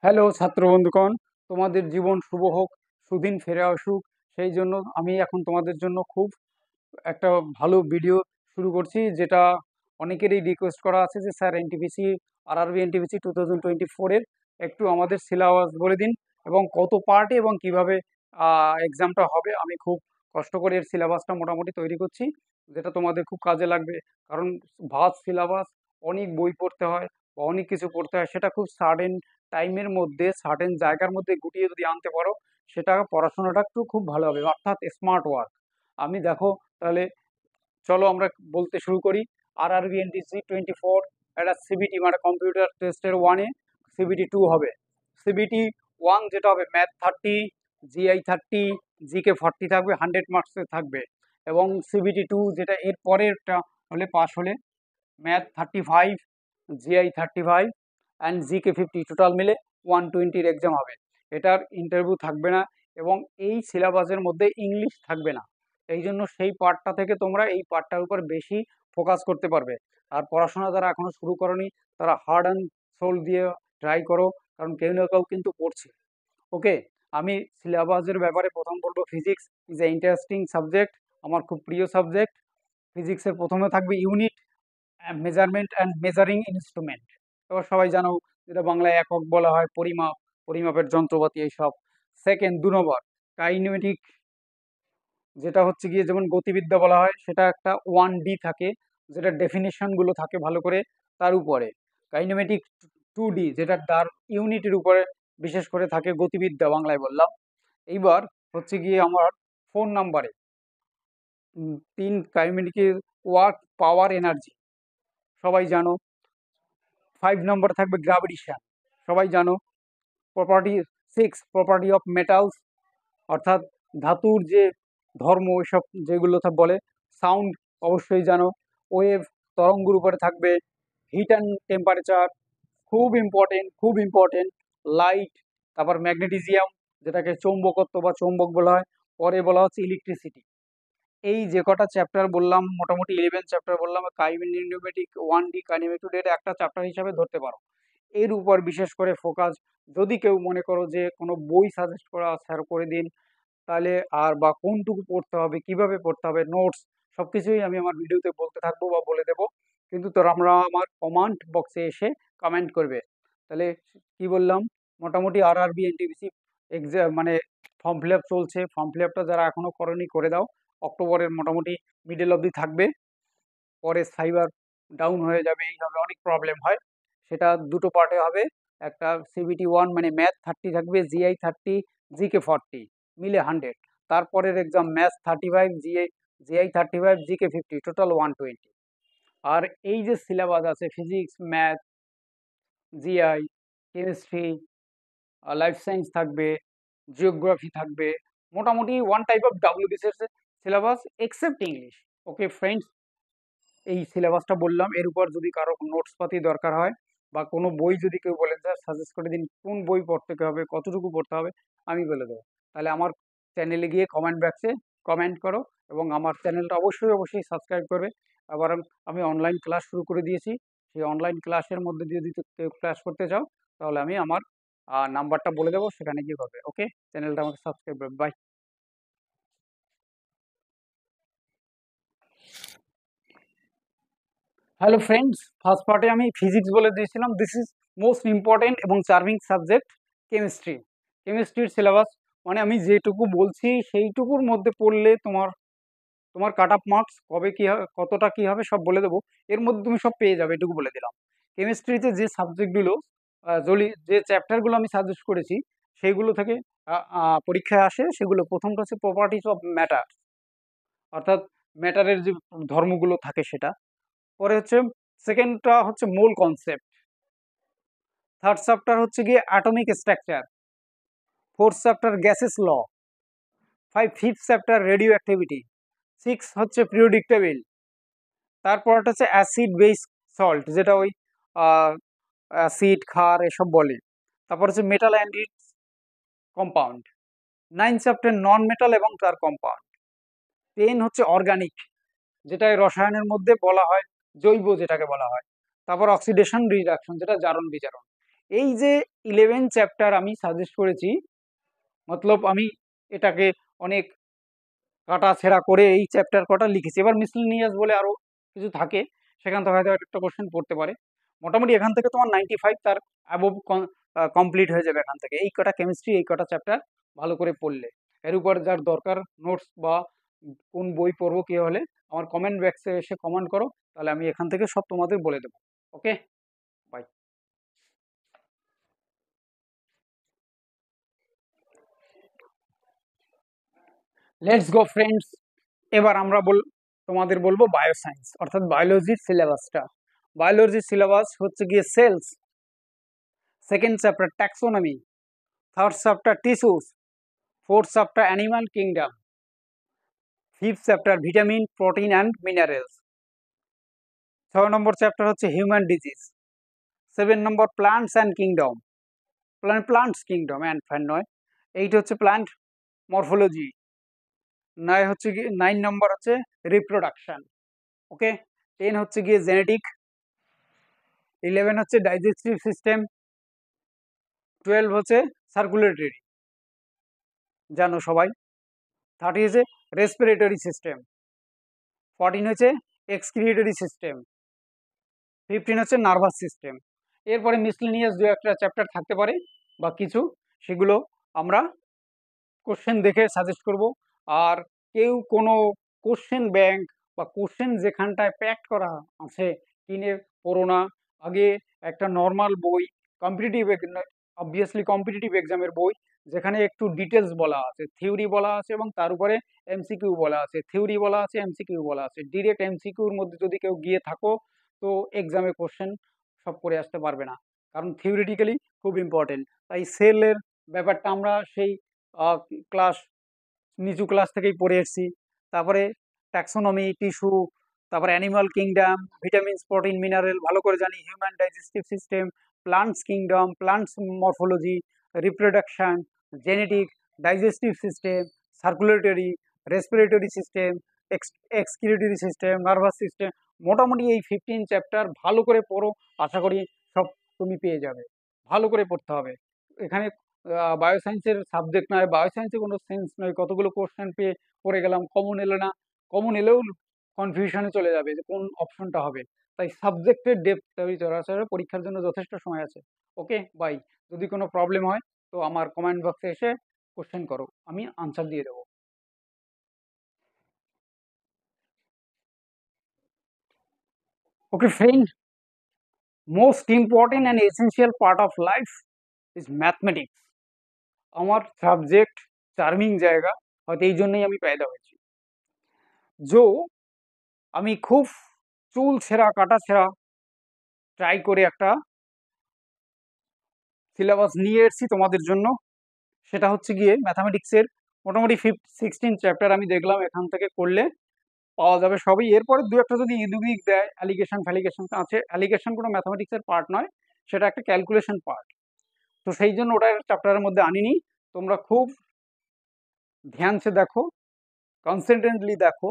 Hello ছাত্র বন্ধুগণ, তোমাদের জীবন শুভ হোক, সুদিন ফিরে আসুক। সেই জন্য আমি এখন তোমাদের জন্য খুব একটা ভালো ভিডিও শুরু করছি, যেটা অনেকেরই রিকোয়েস্ট করা আছে যে স্যার এনটিপিসি আরআরবি এনটিপিসি 2024-এর একটু আমাদের সিলেবাস বলে দিন এবং কত পার্টে এবং কিভাবে এক্সামটা হবে। আমি খুব কষ্ট করে এর সিলেবাসটা মোটামুটি তৈরি করছি, যেটা তোমাদের খুব কাজে লাগবে। কারণ ভাস্ট সিলেবাস, অনেক বই পড়তে হয় বা অনেক কিছু পড়তে হয়, সেটা খুব সাডেন টাইমের মধ্যে সার্টেন জায়গার মধ্যে গুটিয়ে যদি আনতে পারো, সেটা পড়াশোনাটা একটু খুব ভালো হবে, অর্থাৎ স্মার্ট ওয়ার্ক। আমি দেখো তাহলে, চলো আমরা বলতে শুরু করি। আরআরবি এনটিসি 24 একটা সিবিটি মানে কম্পিউটার টেস্টের ওয়ানে সিবিটি 2 হবে। সিবিটি 1 যেটা হবে ম্যাথ 30, জিআই 30, জিকে 40 থাকবে, 100 মার্কসের থাকবে। এবং সিবিটি 2 যেটা এর পরেরটা হলে পাস হলে math 35, GI 35 and GK 50, total মিলে 120-র এক্সাম হবে। এটার ইন্টারভিউ থাকবে না এবং এই সিলেবাসের মধ্যে ইংলিশ থাকবে না। এই জন্য সেই পার্টটা থেকে তোমরা এই পার্টটার উপর বেশি ফোকাস করতে পারবে। আর পড়াশোনা যারা এখনো শুরু করনি, তারা হার্ড অ্যান্ড সোল দিয়ে ট্রাই করো, কারণ কেউ না কেউ কিন্তু পড়ছে। ওকে, আমি সিলেবাসের ব্যাপারে প্রথম বলবো, physics is a interesting subject, আমার খুব প্রিয় সাবজেক্ট। ফিজিক্সের প্রথমে থাকবে unit measurement and measuring instrument. এবার সবাই জানো, যেটা বাংলায় একক বলা হয়, পরিমাপ, পরিমাপের যন্ত্রপাতি এইসব। সেকেন্ড 2 নম্বর কাইনেমেটিক, যেটা হচ্ছে গিয়ে যেমন গতিবিদ্যা বলা হয়, সেটা একটা 1D থাকে, যেটা ডেফিনেশনগুলো থাকে ভালো করে তার উপরে। কাইনেমেটিক 2D, যেটা তার ইউনিটের উপরে বিশেষ করে থাকে, গতিবিদ্যা বাংলায় বললাম। এইবার হচ্ছে গিয়ে আমার 4 নম্বরে 3 কাইনেমেটিকের ওয়ার্ক, পাওয়ার, এনার্জি, সবাই জানো। 5 নম্বর থাকবে গ্রাভিটেশন, সবাই জানো। প্রপার্টি 6 প্রপার্টি অফ মেটালস, অর্থাৎ ধাতুর যে ধর্ম, এসব যেগুলো বলে। সাউন্ড অবশ্যই জানো। ওয়েভ, তরঙ্গের উপরে থাকবে। হিট অ্যান্ড টেম্পারেচার, খুব ইম্পর্টেন্ট, খুব ইম্পর্টেন্ট। লাইট, তারপর ম্যাগনেটিজিয়াম, যেটাকে চৌম্বকত্ব বা চৌম্বক বলা হয়। পরে বলা হচ্ছে ইলেকট্রিসিটি। এই যে কটা চ্যাপ্টার বললাম, মোটামুটি 11 চ্যাপ্টার বললাম, কাইনেমেটিক 1D কাইনেমেটিক একটা চ্যাপ্টার হিসাবে ধরতে পারো। এর উপর বিশেষ করে ফোকাস। যদি কেউ মনে করো যে কোনো বই সাজেস্ট করা স্যার করে দিন, তাহলে আর বা কোনটুকু পড়তে হবে, কিভাবে পড়তে হবে, নোটস, সবকিছুই আমি আমার ভিডিওতে বলতে থাকবো বা বলে দেবো। কিন্তু তোরা আমরা আমার কমেন্ট বক্সে এসে কমেন্ট করবে। তাহলে কি বললাম, মোটামুটি আরআরবি এনটিপিসি এক্সাম মানে ফর্ম ফিল আপ চলছে। ফর্ম ফিল আপটা যারা এখনো করনি করে দাও, অক্টোবরের মোটামুটি মিডল অবধি থাকবে। পরে সাইবার ডাউন হয়ে যাবে, এইভাবে অনেক প্রবলেম হয়। সেটা দুটো পার্টে হবে। একটা সিবিটি 1 মানে ম্যাথ 30 থাকবে, জিআই 30, জিকে 40, মিলে 100। তারপরের exam math 35, GI 35, GK 50, total 120। আর এই যে সিলেবাস আছে, physics, math, GI, chemistry, life science থাকবে, জিওগ্রাফি থাকবে, মোটামুটি one type of WBCS syllabus except English. Okay friends, এই সিলেবাসটা বললাম। এর উপর যদি কারো নোটস পাতি দরকার হয় বা কোনো বই যদি কেউ বলেন স্যার সাজেস্ট করে দিন কোন বই পড়তে হবে, কতটুকু পড়তে হবে, আমি বলে দেবো। তাহলে আমার চ্যানেলে গিয়ে কমেন্ট বক্সে কমেন্ট করো এবং আমার চ্যানেলটা অবশ্যই অবশ্যই সাবস্ক্রাইব করবে। আবার আমি অনলাইন ক্লাস শুরু করে দিয়েছি। সেই অনলাইন ক্লাসের মধ্যে দিয়ে যদি কেউ ক্লাস করতে চাও, তাহলে আমি আমার নাম্বারটা বলে দেবো, সেখানে গিয়ে করবে। ওকে, চ্যানেলটা আমাকে সাবস্ক্রাইব করবে। বাই। হ্যালো ফ্রেন্ডস, ফার্স্ট পার্টে আমি ফিজিক্স বলে দিয়েছিলাম। দিস ইজ মোস্ট ইম্পর্টেন্ট এবং চার্মিং সাবজেক্ট কেমিস্ট্রি। কেমিস্ট্রির সিলেবাস মানে আমি যেটুকু বলছি সেইটুকুর মধ্যে পড়লে তোমার তোমার কাট অফ মার্কস কবে কী হবে, কতটা কী হবে, সব বলে দেবো। এর মধ্যে তুমি সব পেয়ে যাবে, এটুকু বলে দিলাম। কেমিস্ট্রিতে যে সাবজেক্টগুলো যে চ্যাপ্টারগুলো আমি সাজেস্ট করেছি, সেইগুলো থেকে পরীক্ষায় আসে। সেগুলো প্রথমটা হচ্ছে প্রপার্টিজ অফ ম্যাটার, অর্থাৎ ম্যাটারের যে ধর্মগুলো থাকে সেটা। পরে হচ্ছে সেকেন্ডটা হচ্ছে মোল কনসেপ্ট। থার্ড চ্যাপ্টার হচ্ছে গিয়ে atomic structure. Fourth chapter gases law. Fifth chapter radioactivity. Six হচ্ছে পিরিয়ডিক টেবিল। তারপরটা হচ্ছে অ্যাসিড বেস সল্ট, যেটা ওই অ্যাসিড, ক্ষার এসব বলে। তারপর হচ্ছে metal and it's compound. 9 chapter non metal এবং তার কম্পাউন্ড। 10 হচ্ছে অর্গানিক, যেটা এই রসায়নের মধ্যে বলা হয় জৈব, যেটাকে বলা হয়। তারপর অক্সিডেশন রিডাকশন, যেটা জারণ বিজারণ। এই যে 11 চ্যাপ্টার আমি সাজেস্ট করেছি, মতলব আমি এটাকে অনেক কাটা ছেঁড়া করে এই চ্যাপ্টার কটা লিখেছি। এবার মিসলিনিয়াস বলে আরো কিছু থাকে, সেখান থেকে হয়তো একটা কোশ্চেন পড়তে পারে। মোটামুটি এখান থেকে তোমার 95 তার অ্যাবভ কমপ্লিট হয়ে যাবে এখান থেকে, এই কটা কেমিস্ট্রি, এই কটা চ্যাপ্টার ভালো করে পড়লে। এর উপর যার দরকার নোটস বা কোন বই পড়বো কি হলে আমার কমেন্ট বক্সে এসে কমেন্ট করো, তাহলে আমি এখান থেকে সব তোমাদের বলে দেবো। ওকে, বাই। Let's go friends. এবার আমরা তোমাদের বলবো বায়োসায়েন্স অর্থাৎ বায়োলজির সিলেবাসটা। বায়োলজির সিলেবাস হচ্ছে গিয়ে cells, second chapter taxonomy, third chapter tissues, fourth chapter animal kingdom, fifth chapter vitamin protein and minerals, 6 number chapter হচ্ছে human disease, 7 number plants and kingdom, plants kingdom and ফ্যান নয়, 8 হচ্ছে প্লান্ট মরফোলজি, 9 হচ্ছে গিয়ে 9 নম্বর হচ্ছে reproduction. ওকে, 10 হচ্ছে গিয়ে genetic, 11 হচ্ছে ডাইজেস্টিভ সিস্টেম, 12 হচ্ছে সার্কুলেটরি, জানো সবাই, 30 হচ্ছে রেসপিরেটরি সিস্টেম, 14 হচ্ছে এক্সক্রিয়েটরি সিস্টেম, 15 হচ্ছে নার্ভাস সিস্টেম। এরপরে মিসলিনিয়াস দু একটা চ্যাপ্টার থাকতে পারে বা কিছু, সেগুলো আমরা কোশ্চেন দেখে সাজেস্ট করব। আর কেউ কোনো কোশ্চেন ব্যাংক বা কোশ্চেন যেখানটায় প্যাক করা আছে কিনে পড়ো না। আগে একটা নর্মাল বই, কম্পিটিটিভ, অবভিয়াসলি কম্পিটিটিভ এক্সামের বই, যেখানে একটু ডিটেলস বলা আছে, থিওরি বলা আছে এবং তার উপরে এমসিকিউ বলা আছে, থিওরি বলা আছে, এমসিকিউ বলা আছে। ডিরেক্ট এমসিকিউর মধ্যে যদি কেউ গিয়ে থাকো তো এক্সামে কোশ্চেন সব করে আসতে পারবে না, কারণ থিওরিটিক্যালি খুব ইম্পর্টেন্ট। তাই সেলের ব্যাপারটা আমরা সেই ক্লাস, নিচু ক্লাস থেকেই পড়ে এসেছি। তারপরে ট্যাক্সোনমি, টিস্যু, তারপরে animal kingdom, vitamins protein mineral ভালো করে জানি, human digestive system, plants kingdom, plants morphology, reproduction, genetic, digestive system, circulatory, respiratory system, excretory system, nervous system. মোটামুটি এই 15 চ্যাপ্টার ভালো করে পড়ো, আশা করি সব তুমি পেয়ে যাবে। ভালো করে পড়তে হবে। এখানে বায়োসায়েন্সের সাবজেক্ট নয়, বায়োসায়েন্সে কোনো সেন্স নয়, কতগুলো কোশ্চেন পেয়ে পড়ে গেলাম, কমন এলো না, কমন এলেও কনফিউশনে চলে যাবে যে কোন অপশনটা হবে। তাই সাবজেক্টের ডেপথ তৈরি করা ছাড়া পরীক্ষার জন্য যথেষ্ট সময় আছে। Okay bye. যদি কোনো প্রবলেম হয় তো আমার কমেন্ট বক্সে এসে কোশ্চেন করো, আমি আনসার দিয়ে দেবো। Okay friend, most important and essential part of life is mathematics. আমার সাবজেক্ট চার্মিং জায়গা, হয়তো এই জন্যই আমি পয়দা হয়েছি। जो আমি খুব চুল ছেঁড়া কাটা ছেঁড়া ট্রাই করে একটা সিলেবাস নিয়ে এসেছি তোমাদের জন্য। সেটা হচ্ছে গিয়ে ম্যাথামেটিক্সের মোটামুটি 16 চ্যাপ্টার আমি দেখলাম এখান থেকে করলে পাওয়া যাবে সবই। এরপরে দু একটা যদি ইউনিক দেয়, অ্যালিগেশন ফ্যালিগেশন আছে, অ্যালিগেশন কোনো ম্যাথামেটিক্সের পার্ট নয়, সেটা একটা ক্যালকুলেশন পার্ট, তো সেই জন্য ওটা চ্যাপ্টারের মধ্যে আনিনি। তোমরা খুব ধ্যানসে দেখো, কনসেন্ট্রেটলি দেখো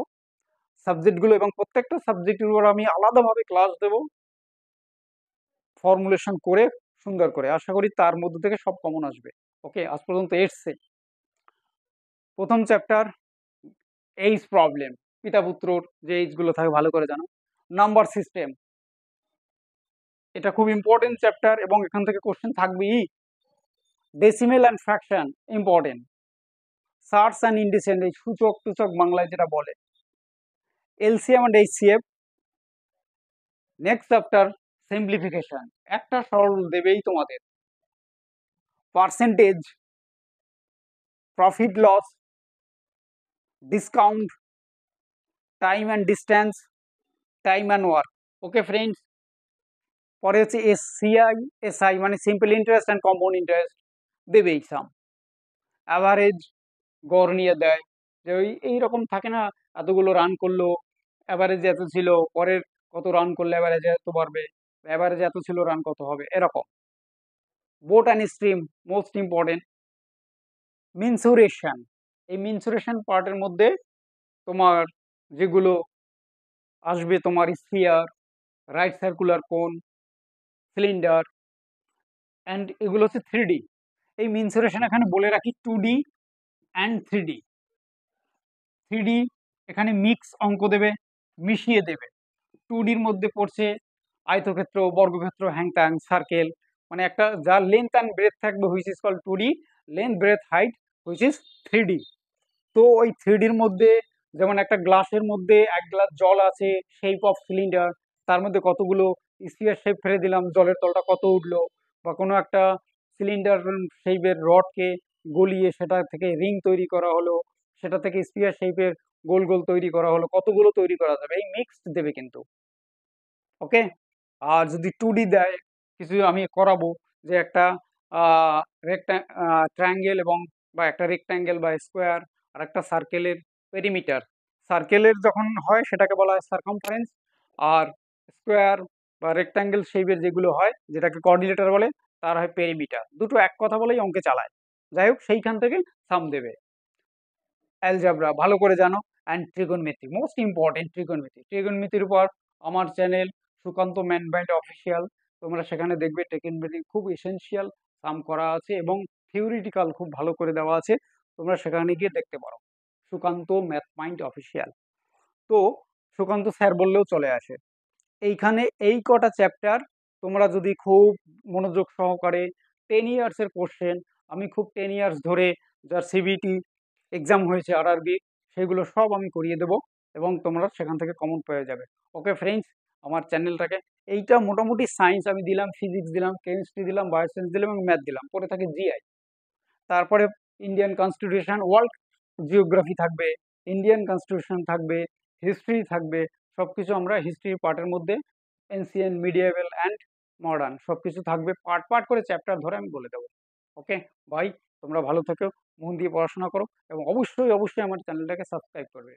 সাবজেক্টগুলো, এবং প্রত্যেকটা সাবজেক্টের উপর আমি আলাদাভাবে ক্লাস দেবো ফর্মুলেশন করে সুন্দর করে। আশা করি তার মধ্যে থেকে সব কমন আসবে। ওকে, আজ পর্যন্ত এসছে। প্রথম চ্যাপ্টার এইজ প্রবলেম, পিতা পুত্রর যে এইজগুলো থাকে ভালো করে জানো। নাম্বার সিস্টেম, এটা খুব ইম্পর্টেন্ট চ্যাপ্টার এবং এখান থেকে কোশ্চেন থাকবেই। Decimal and fraction important. Surds and indices, এই সূচক টুচক বাংলায় যেটা বলে। LCM and HCF. Next chapter simplification, একটা সরল দেবেই তোমাদের। Percentage, profit loss, discount, time and distance, time and work. Okay friends, পরে হচ্ছে এসসিআই এসআই মানে simple interest and compound interest দেবেই সাম। অ্যাভারেজ গড় নিয়ে দেয়, যে ওই এইরকম থাকে না, এতগুলো রান করলো, অ্যাভারেজ এত ছিল, পরের কত রান করলে অ্যাভারেজ এত বাড়বে, অ্যাভারেজ এত ছিল, রান কত হবে, এরকম। Boat and stream most important. Mensuration, এই মিনসুরেশন পার্টের মধ্যে তোমার যেগুলো আসবে, তোমার sphere, right circular cone, cylinder, and এগুলো হচ্ছে 3D। এই মেনসুরেশন এখানে বলে রাখি 2D অ্যান্ড 3D। 3D এখানে মিক্স অঙ্ক দেবে, মিশিয়ে দেবে। 2Dর মধ্যে পড়ছে আয়তক্ষেত্র, বর্গক্ষেত্র, হ্যাংট্যাং, সার্কেল, মানে একটা যার লেন্থ অ্যান্ড ব্রেথ থাকবে which is call 2D, length breadth height which is 3D। তো ওই 3Dর মধ্যে যেমন একটা গ্লাসের মধ্যে 1 গ্লাস জল আছে, শেপ অফ সিলিন্ডার, তার মধ্যে কতগুলো স্ফিয়ার শেপ ফেলে দিলাম, জলের তলটা কত উঠলো, বা কোনো একটা সিলিন্ডার শেপের রডকে গলিয়ে সেটা থেকে রিং তৈরি করা হলো, সেটা থেকে স্ফিয়ার শেপের গোল গোল তৈরি করা হলো, কতগুলো তৈরি করা যাবে, এই মিক্সড দেবে কিন্তু। ওকে। আর যদি 2D দেয় কিছু আমি করাবো, যে একটা ট্রায়াঙ্গেল এবং বা একটা রেক্ট্যাঙ্গেল বা স্কোয়ার আর একটা সার্কেলের পেরিমিটার, সার্কেলের যখন হয় সেটাকে বলা হয় সার্কামফারেন্স, আর স্কোয়ার বা রেক্ট্যাঙ্গেল শেপের যেগুলো হয় যেটাকে কোঅর্ডিনেটর বলে তার হয় পেরিমিটার। দুটো এক কথা বলেই অঙ্কে চালায়। যাই হোক, সেইখান থেকে সাম দেবে। অ্যালজাবরা ভালো করে জানো, অ্যান্ড ট্রিগোনমেট্রি মোস্ট ইম্পর্টেন্ট। ট্রিগোনমেট্রির উপর আমার চ্যানেল সুকান্ত ম্যানবাইন্ড অফিসিয়াল, তোমরা সেখানে দেখবে ট্রিগোনমেট্রি খুব এসেনশিয়াল সাম করা আছে এবং থিওরিটিক্যাল খুব ভালো করে দেওয়া আছে, তোমরা সেখানে গিয়ে দেখতে পারো, সুকান্ত ম্যাথ মাইন্ড অফিসিয়াল। তো সুকান্ত স্যার বললেও চলে আসে। এইখানে এই কটা চ্যাপ্টার তোমরা যদি খুব মনোযোগ সহকারে 10 ইয়ার্সের কোশ্চেন, আমি খুব 10 ইয়ার্স ধরে যার সিবিটি এক্সাম হয়েছে আরআরবি, সেগুলো সব আমি করিয়ে দেব এবং তোমরা সেখান থেকে কমন পেয়ে যাবে। ওকে ফ্রেন্ডস, আমার চ্যানেলটাকে, এইটা মোটামুটি সায়েন্স আমি দিলাম, ফিজিক্স দিলাম, কেমিস্ট্রি দিলাম, বায়োসায়েন্স দিলাম এবং ম্যাথ দিলাম, পরে থাকে জিআই। তারপরে ইন্ডিয়ান কনস্টিটিউশন, ওয়ার্ল্ড জিওগ্রাফি থাকবে, ইন্ডিয়ান কনস্টিটিউশন থাকবে, হিস্ট্রি থাকবে, সবকিছু আমরা হিস্ট্রি পার্টের মধ্যে এনসিয়েন্ট, মিডিয়েভেল অ্যান্ড মডার্ন সবকিছু থাকবে, পার্ট পার্ট করে চ্যাপ্টার ধরে আমি বলে দেবো। ওকে ভাই, তোমরা ভালো থেকো, মন দিয়ে পড়াশোনা করো এবং অবশ্যই অবশ্যই আমার চ্যানেলটাকে সাবস্ক্রাইব করবে।